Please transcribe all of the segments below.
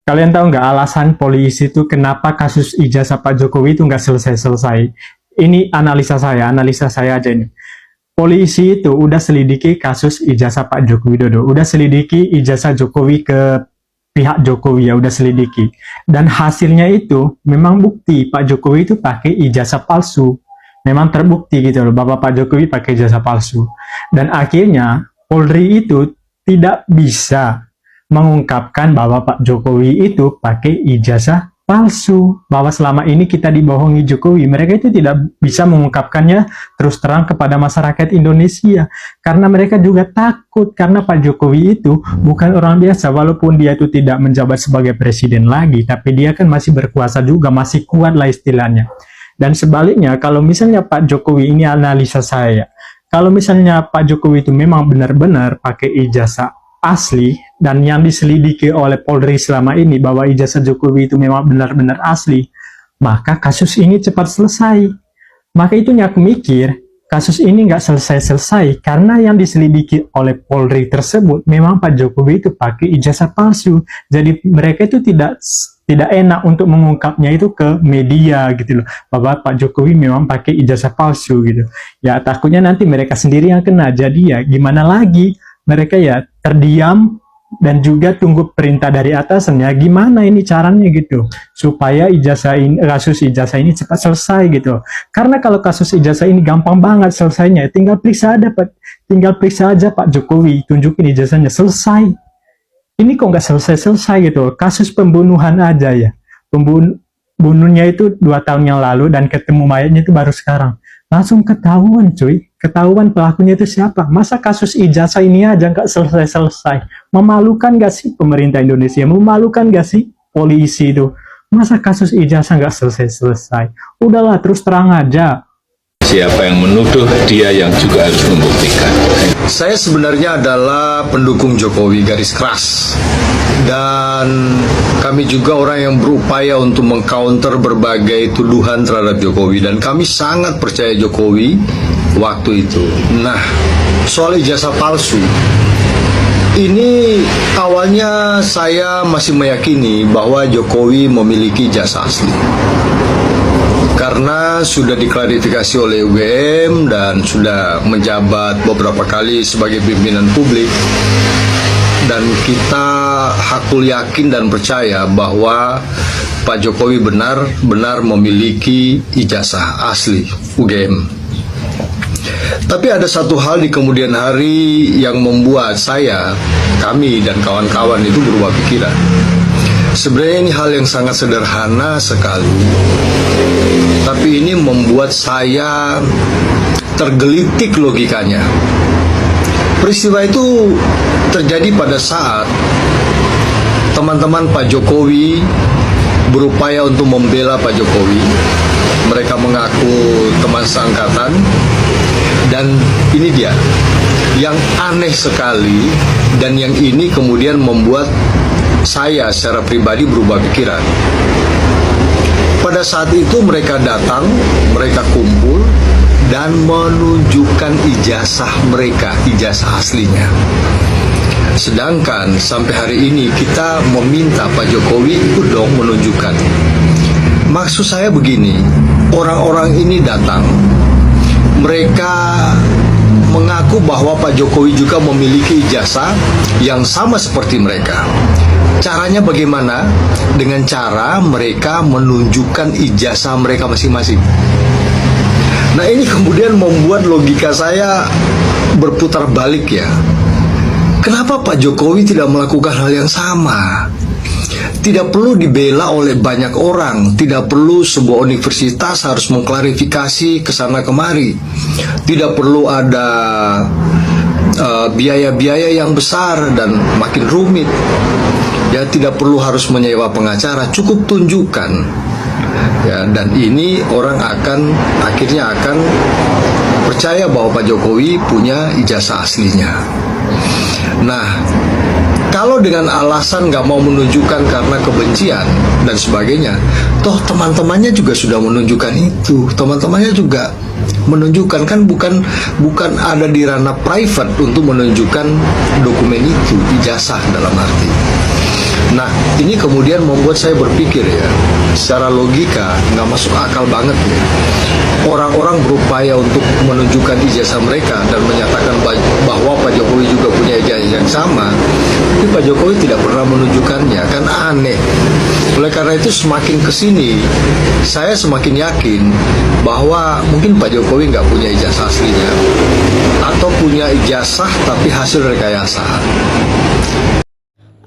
Kalian tahu nggak alasan polisi itu kenapa kasus ijazah Pak Jokowi itu nggak selesai-selesai? Ini analisa saya aja ini. Polisi itu udah selidiki kasus ijazah Pak Joko Widodo, udah selidiki ijazah Jokowi ke pihak Jokowi ya, udah selidiki. Dan hasilnya itu memang bukti Pak Jokowi itu pakai ijazah palsu. Memang terbukti gitu loh, bahwa Pak Jokowi pakai ijazah palsu. Dan akhirnya Polri itu tidak bisa mengungkapkan bahwa Pak Jokowi itu pakai ijazah palsu, bahwa selama ini kita dibohongi Jokowi. Mereka itu tidak bisa mengungkapkannya terus terang kepada masyarakat Indonesia, karena mereka juga takut, karena Pak Jokowi itu bukan orang biasa. Walaupun dia itu tidak menjabat sebagai presiden lagi, tapi dia kan masih berkuasa juga, masih kuat lah istilahnya. Dan sebaliknya, kalau misalnya Pak Jokowi, ini analisa saya, kalau misalnya Pak Jokowi itu memang benar-benar pakai ijazah asli, dan yang diselidiki oleh Polri selama ini bahwa ijazah Jokowi itu memang benar-benar asli, maka kasus ini cepat selesai. Maka itu aku mikir, kasus ini nggak selesai-selesai karena yang diselidiki oleh Polri tersebut memang Pak Jokowi itu pakai ijazah palsu. Jadi mereka itu tidak enak untuk mengungkapnya itu ke media gitu loh, bahwa Pak Jokowi memang pakai ijazah palsu gitu. Ya takutnya nanti mereka sendiri yang kena. Jadi ya gimana lagi, mereka ya terdiam dan juga tunggu perintah dari atasannya. Gimana ini caranya gitu supaya kasus ijazah ini cepat selesai gitu. Karena kalau kasus ijazah ini gampang banget selesainya, tinggal periksa aja Pak Jokowi, tunjukin ijazahnya, selesai. Ini kok nggak selesai gitu. Kasus pembunuhan aja ya, bunuhnya itu 2 tahun yang lalu dan ketemu mayatnya itu baru sekarang. Langsung ketahuan cuy, ketahuan pelakunya itu siapa. Masa kasus ijazah ini aja nggak selesai-selesai? Memalukan nggak sih pemerintah Indonesia? Memalukan nggak sih polisi itu? Masa kasus ijazah nggak selesai-selesai? Udahlah, terus terang aja. Siapa yang menuduh, dia yang juga harus membuktikan. Saya sebenarnya adalah pendukung Jokowi garis keras. Dan kami juga orang yang berupaya untuk mengcounter berbagai tuduhan terhadap Jokowi. Dan kami sangat percaya Jokowi waktu itu. Nah, soal ijazah palsu, ini awalnya saya masih meyakini bahwa Jokowi memiliki ijazah asli. Karena sudah diklarifikasi oleh UGM dan sudah menjabat beberapa kali sebagai pimpinan publik. Dan kita hakul yakin dan percaya bahwa Pak Jokowi benar-benar memiliki ijazah asli UGM. Tapi ada satu hal di kemudian hari yang membuat kami dan kawan-kawan itu berubah pikiran. Sebenarnya ini hal yang sangat sederhana sekali, tapi ini membuat saya tergelitik logikanya. Peristiwa itu terjadi pada saat teman-teman Pak Jokowi berupaya untuk membela Pak Jokowi. Mereka mengaku teman seangkatan, dan ini dia yang aneh sekali, dan yang ini kemudian membuat saya secara pribadi berubah pikiran. Pada saat itu mereka datang, mereka kumpul dan menunjukkan ijazah mereka, ijazah aslinya. Sedangkan sampai hari ini kita meminta Pak Jokowi ikut dong menunjukkan. Maksud saya begini, orang-orang ini datang, mereka mengaku bahwa Pak Jokowi juga memiliki ijazah yang sama seperti mereka. Caranya bagaimana? Dengan cara mereka menunjukkan ijazah mereka masing-masing. Nah, ini kemudian membuat logika saya berputar balik ya. Kenapa Pak Jokowi tidak melakukan hal yang sama? Tidak perlu dibela oleh banyak orang, tidak perlu sebuah universitas harus mengklarifikasi ke sana kemari. Tidak perlu ada biaya-biaya yang besar dan makin rumit. Ya, tidak perlu harus menyewa pengacara, cukup tunjukkan. Ya, dan ini orang akhirnya akan percaya bahwa Pak Jokowi punya ijazah aslinya. Nah, kalau dengan alasan nggak mau menunjukkan karena kebencian dan sebagainya, toh teman-temannya juga sudah menunjukkan itu. Teman-temannya juga menunjukkan, kan bukan ada di ranah private untuk menunjukkan dokumen itu, ijazah dalam arti. Nah, ini kemudian membuat saya berpikir ya, secara logika nggak masuk akal banget ya. Orang-orang berupaya untuk menunjukkan ijazah mereka dan menyatakan bahwa Pak Jokowi juga punya ijazah yang sama, tapi Pak Jokowi tidak pernah menunjukkannya, kan aneh. Oleh karena itu semakin kesini, saya semakin yakin bahwa mungkin Pak Jokowi nggak punya ijazah aslinya, atau punya ijazah tapi hasil rekayasa.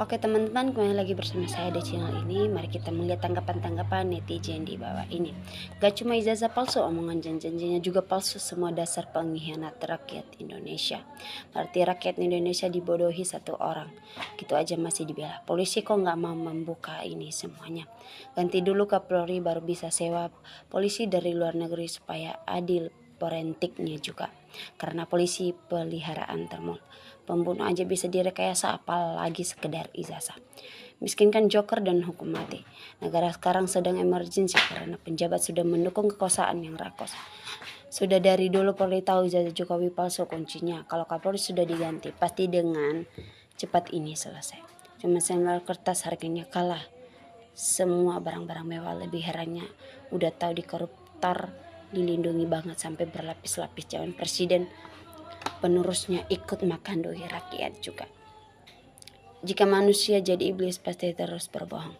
Oke teman-teman, kembali lagi bersama saya di channel ini. Mari kita melihat tanggapan-tanggapan netizen di bawah ini. Gak cuma ijazah palsu, omongan janjinya juga palsu, semua dasar pengkhianat rakyat Indonesia. Berarti rakyat Indonesia dibodohi satu orang, gitu aja masih dibela. Polisi kok nggak mau membuka ini semuanya. Ganti dulu Kapolri baru bisa sewa polisi dari luar negeri supaya adil forensiknya juga. Karena polisi peliharaan termul, pembunuh aja bisa direkayasa, apalagi sekedar ijazah. Miskinkan joker dan hukum mati. Negara sekarang sedang emergency karena penjabat sudah mendukung kekuasaan yang rakus. Sudah dari dulu Polri tahu ijazah Jokowi palsu. Kuncinya kalau Kapolri sudah diganti, pasti dengan cepat ini selesai. Cuma sendal kertas harganya kalah semua barang-barang mewah. Lebih herannya udah tahu di koruptor dilindungi banget sampai berlapis-lapis calon presiden, penerusnya ikut makan doi rakyat juga. Jika manusia jadi iblis pasti terus berbohong.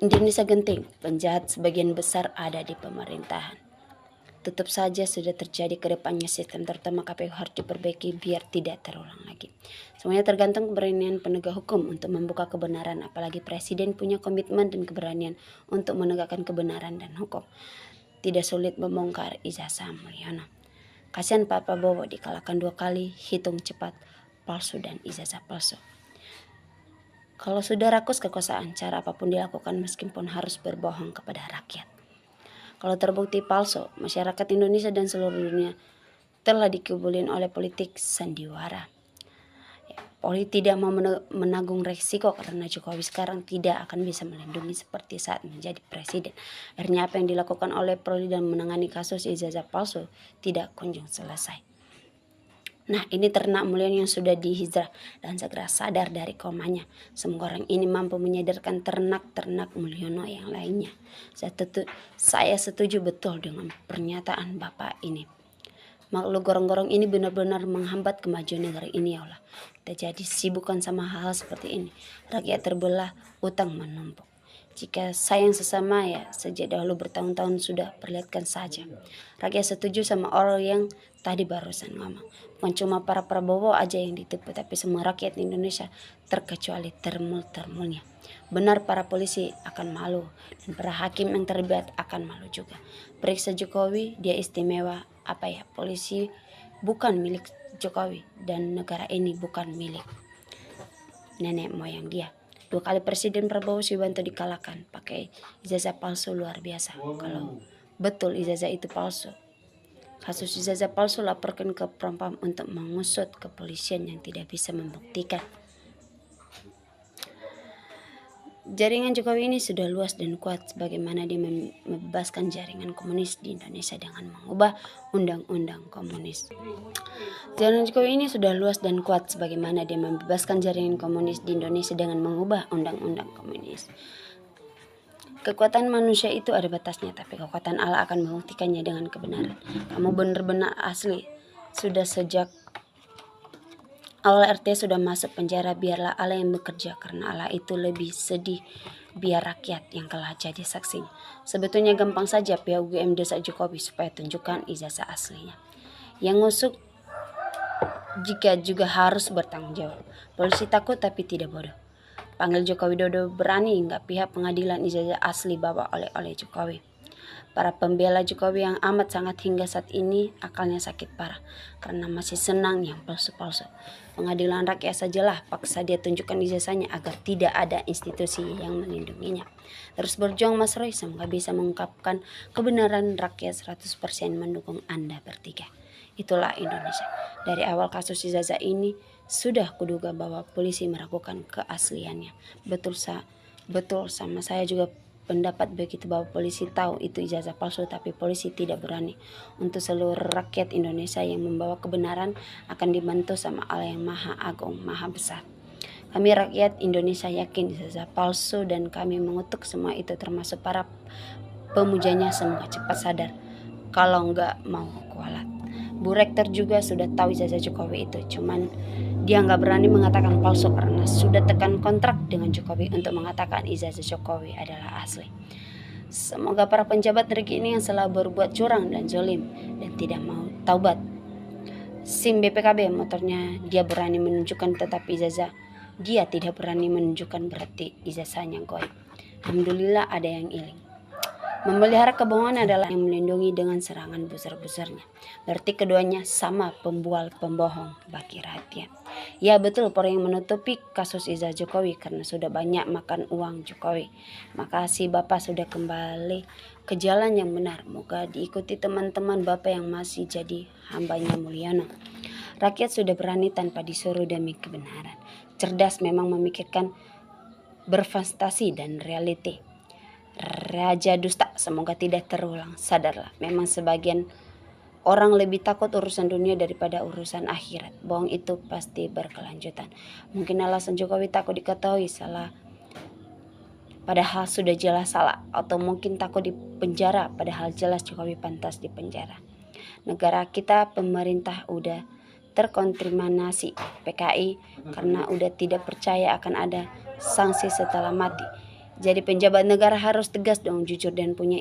Indonesia genting, penjahat sebagian besar ada di pemerintahan. Tetap saja sudah terjadi ke depannya, sistem terutama KPU harus diperbaiki biar tidak terulang lagi. Semuanya tergantung keberanian penegak hukum untuk membuka kebenaran, apalagi presiden punya komitmen dan keberanian untuk menegakkan kebenaran dan hukum. Tidak sulit membongkar ijazah Mulyono. Kasihan Pak Prabowo dikalahkan 2 kali, hitung cepat, palsu dan ijazah palsu. Kalau sudah rakus kekuasaan, cara apapun dilakukan meskipun harus berbohong kepada rakyat. Kalau terbukti palsu, masyarakat Indonesia dan seluruh dunia telah dikibulin oleh politik sandiwara. Polri tidak mau menanggung resiko karena Jokowi sekarang tidak akan bisa melindungi seperti saat menjadi presiden. Akhirnya apa yang dilakukan oleh Polri dan menangani kasus ijazah palsu tidak kunjung selesai. Nah, ini ternak Mulyono yang sudah dihijrah dan segera sadar dari komanya. Semoga orang ini mampu menyadarkan ternak-ternak Mulyono yang lainnya. Saya setuju betul dengan pernyataan Bapak ini. Makhluk gorong-gorong ini benar-benar menghambat kemajuan negara ini, ya Allah. Kita jadi sibukkan sama hal seperti ini. Rakyat terbelah, utang menumpuk. Jika sayang sesama ya sejak dahulu bertahun-tahun sudah perlihatkan saja. Rakyat setuju sama orang yang tadi barusan ngomong. Bukan cuma para Prabowo aja yang ditipu, tapi semua rakyat Indonesia terkecuali termul-termulnya. Benar para polisi akan malu dan para hakim yang terlibat akan malu juga. Periksa Jokowi, dia istimewa. Polisi bukan milik Jokowi dan negara ini bukan milik nenek moyang dia. 2 kali Presiden Prabowo Subianto dikalahkan pakai ijazah palsu, luar biasa. Kalau betul ijazah itu palsu, kasus ijazah palsu laporkan ke Propam untuk mengusut kepolisian yang tidak bisa membuktikan. Jaringan Jokowi ini sudah luas dan kuat, sebagaimana dia membebaskan jaringan komunis di Indonesia dengan mengubah undang-undang komunis. Jaringan Jokowi ini sudah luas dan kuat, sebagaimana dia membebaskan jaringan komunis di Indonesia dengan mengubah undang-undang komunis. Kekuatan manusia itu ada batasnya, tapi kekuatan Allah akan membuktikannya dengan kebenaran. Kamu benar-benar asli. Sudah sejak awal RT sudah masuk penjara, biarlah Allah yang bekerja, karena Allah itu lebih sedih biar rakyat yang kalah jadi saksi. Sebetulnya gampang saja pihak UGM desak Jokowi supaya tunjukkan ijazah aslinya. Yang ngusuk jika juga harus bertanggung jawab. Polisi takut tapi tidak bodoh. Panggil Jokowi Dodo berani nggak pihak pengadilan ijazah asli bawa oleh Jokowi. Para pembela Jokowi yang amat sangat hingga saat ini akalnya sakit parah karena masih senang yang palsu-palsu. Pengadilan rakyat sajalah paksa dia tunjukkan ijazahnya agar tidak ada institusi yang melindunginya. Terus berjuang Mas Roy, semoga bisa mengungkapkan kebenaran, rakyat 100% mendukung Anda bertiga. Itulah Indonesia. Dari awal kasus ijazah ini sudah kuduga bahwa polisi meragukan keasliannya. Betul sama saya juga pendapat begitu, bahwa polisi tahu itu ijazah palsu tapi polisi tidak berani. Untuk seluruh rakyat Indonesia yang membawa kebenaran akan dibantu sama Allah yang Maha Agung, Maha Besar. Kami rakyat Indonesia yakin ijazah palsu dan kami mengutuk semua itu termasuk para pemujanya semoga cepat sadar kalau nggak mau kualat. Bu Rektor juga sudah tahu ijazah Jokowi itu, cuman dia nggak berani mengatakan palsu karena sudah tekan kontrak dengan Jokowi untuk mengatakan ijazah Jokowi adalah asli. Semoga para penjabat negeri ini yang selalu berbuat curang dan zolim dan tidak mau taubat. SIM BPKB motornya dia berani menunjukkan tetapi ijazah dia tidak berani menunjukkan, berarti ijazahnya goib. Alhamdulillah ada yang iling. Memelihara kebohongan adalah yang melindungi dengan serangan buzzer-buzzernya. Berarti keduanya sama pembual pembohong bagi rakyat. Ya betul, Polri yang menutupi kasus ijazah Jokowi karena sudah banyak makan uang Jokowi. Makasih Bapak sudah kembali ke jalan yang benar. Moga diikuti teman-teman Bapak yang masih jadi hambanya Mulyono. Rakyat sudah berani tanpa disuruh demi kebenaran. Cerdas memang memikirkan berfantasi dan reality. Raja dusta semoga tidak terulang. Sadarlah, memang sebagian orang lebih takut urusan dunia daripada urusan akhirat. Bohong itu pasti berkelanjutan. Mungkin alasan Jokowi takut diketahui salah padahal sudah jelas salah, atau mungkin takut dipenjara padahal jelas Jokowi pantas dipenjara. Negara kita pemerintah udah terkontaminasi PKI karena udah tidak percaya akan ada sanksi setelah mati. Jadi penjabat negara harus tegas dong, jujur dan punya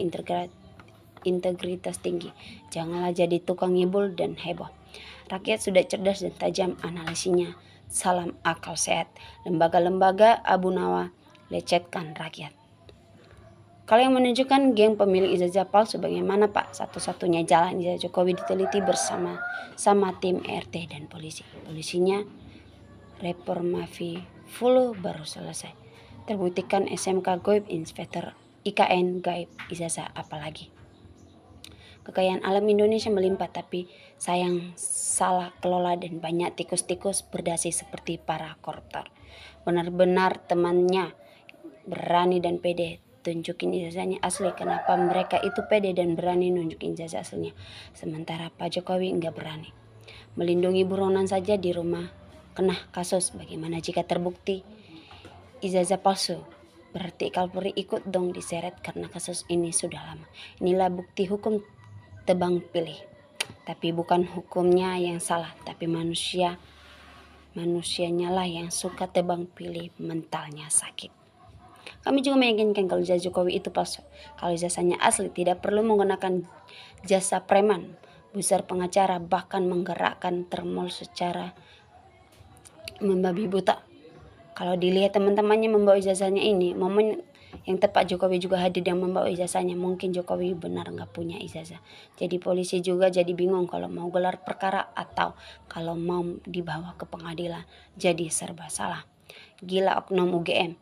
integritas tinggi. Janganlah jadi tukang ngibul dan heboh. Rakyat sudah cerdas dan tajam analisinya. Salam akal sehat. Lembaga-lembaga Abu Nawa lecetkan rakyat. Kalau yang menunjukkan geng pemilik ijazah palsu bagaimana Pak? Satu-satunya jalan ijazah Jokowi diteliti bersama tim RT dan polisi. Polisinya reformasi full baru selesai. Terbuktikan SMK goib, inspektor IKN gaib, ijazah apalagi. Kekayaan alam Indonesia melimpah tapi sayang salah kelola dan banyak tikus-tikus berdasi seperti para koruptor. Benar-benar temannya berani dan pede tunjukin ijazahnya asli. Kenapa mereka itu pede dan berani nunjukin ijazah aslinya, sementara Pak Jokowi enggak berani? Melindungi buronan saja di rumah kena kasus, bagaimana jika terbukti ijazah palsu? Berarti Polri ikut dong diseret karena kasus ini sudah lama. Inilah bukti hukum tebang pilih. Tapi bukan hukumnya yang salah, tapi manusianya lah yang suka tebang pilih, mentalnya sakit. Kami juga meyakinkan kalau ijazah Jokowi itu palsu. Kalau ijazahnya asli tidak perlu menggunakan jasa preman, buzzer pengacara, bahkan menggerakkan termol secara membabi buta. Kalau dilihat teman-temannya membawa ijazahnya ini, momen yang tepat Jokowi juga hadir dan membawa ijazahnya. Mungkin Jokowi benar nggak punya ijazah. Jadi polisi juga jadi bingung kalau mau gelar perkara atau kalau mau dibawa ke pengadilan. Jadi serba salah. Gila oknum UGM.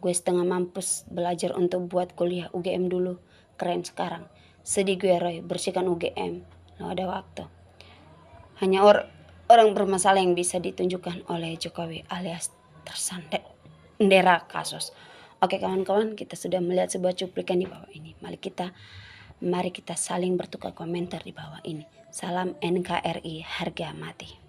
Gue setengah mampus belajar untuk buat kuliah UGM dulu. Keren sekarang. Sedih gue Roy, bersihkan UGM. Nggak ada waktu. Hanya orang bermasalah yang bisa ditunjukkan oleh Jokowi alias tersandera kasus. Oke kawan-kawan, kita sudah melihat sebuah cuplikan di bawah ini. Mari kita saling bertukar komentar di bawah ini. Salam NKRI, harga mati.